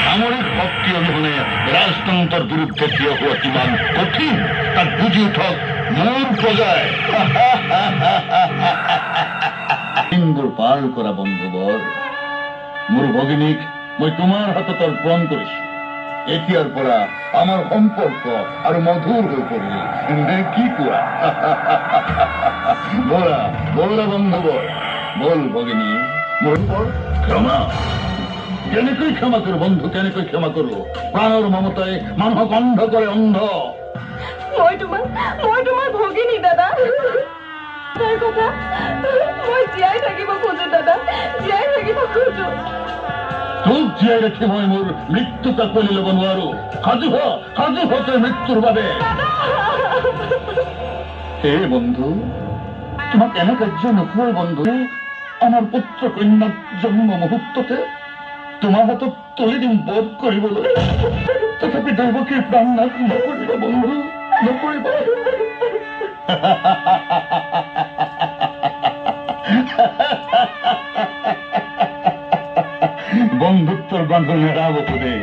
সামৰিক শক্তি অবিহনে ৰাজতন্ত্ৰেৰ বিৰুদ্ধে থিয় হওয়া কিমান কঠিন তাক বুঝি উঠক মোৰ প্ৰজাই। সিন্দুৰ পাৰ কৰা বন্ধুবৰ, মোৰ ভগিনীক মই তোমাৰ হাতত অৰ্পণ কৰিছো। এতিয়াৰ পৰা আমাৰ সম্পৰ্ক আৰু মধুৰ হৈ পৰিল, নে কি কোৱা? বলা বলা বন্ধুবৰ, বল ভগিনী। মোৰ ক্ষমা কেনেকৈ ক্ষমা কৰো বন্ধু, কেনেকৈ ক্ষমা কৰো? প্ৰাণৰ মমতাই মানুহক অন্ধ কৰে, অন্ধ। মই তোমাৰ ভগিনী দাদা, তাৰ কথা মই জীয়াই থাকিব খোজো দাদা, জীয়াই থাকিব খোজো। তোক জীয়াই ৰাখি মই মোৰ মৃত্যু কাকলি ল'ব নোৱাৰো। সাজু হ তোৰ মৃত্যুৰ বাবে। হে বন্ধু, তোমাক এনে কাৰ্য নোখোৱাই বন্ধু। আমাৰ পুত্ৰ কন্যাক জন্ম মুহূৰ্ততে তোমাৰ হাতত তুলি দিম বধ কৰিবলৈ। তথাপি দেৱকীৰ প্ৰাণ নাশ নকৰিবা বন্ধু, নকৰিবা। বন্ধুত্বৰ বান্ধোন নেৰাব সুদেৱ।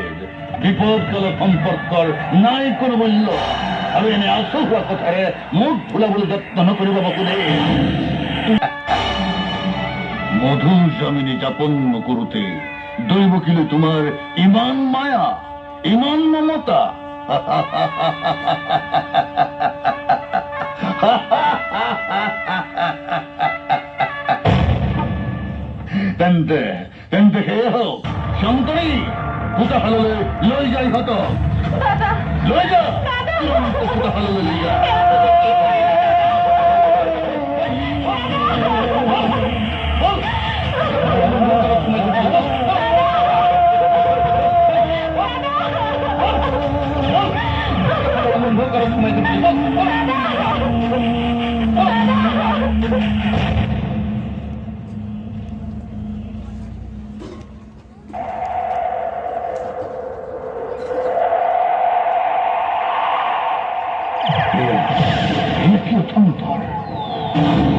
বিপদ কালত সম্পৰ্কৰ নাই কোনো মূল্য। আৰু এনে আচহুৱা কথাৰে মোক ভুলাবলৈ যত্ন নকৰিব বসুদেৱ। মধুৰ জমিনী যাপন নকৰোতে দৈৱকীলৈ তোমাৰ ইমান মায়া, ইমান মমতা। তেন্তে তেন্তে সেয়ে হওক শংকৰী, ভূতাশাললৈ লৈ যাই হতক, লৈ যা ভূতাশাললৈ লৈ যা।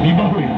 বিবাহেৰ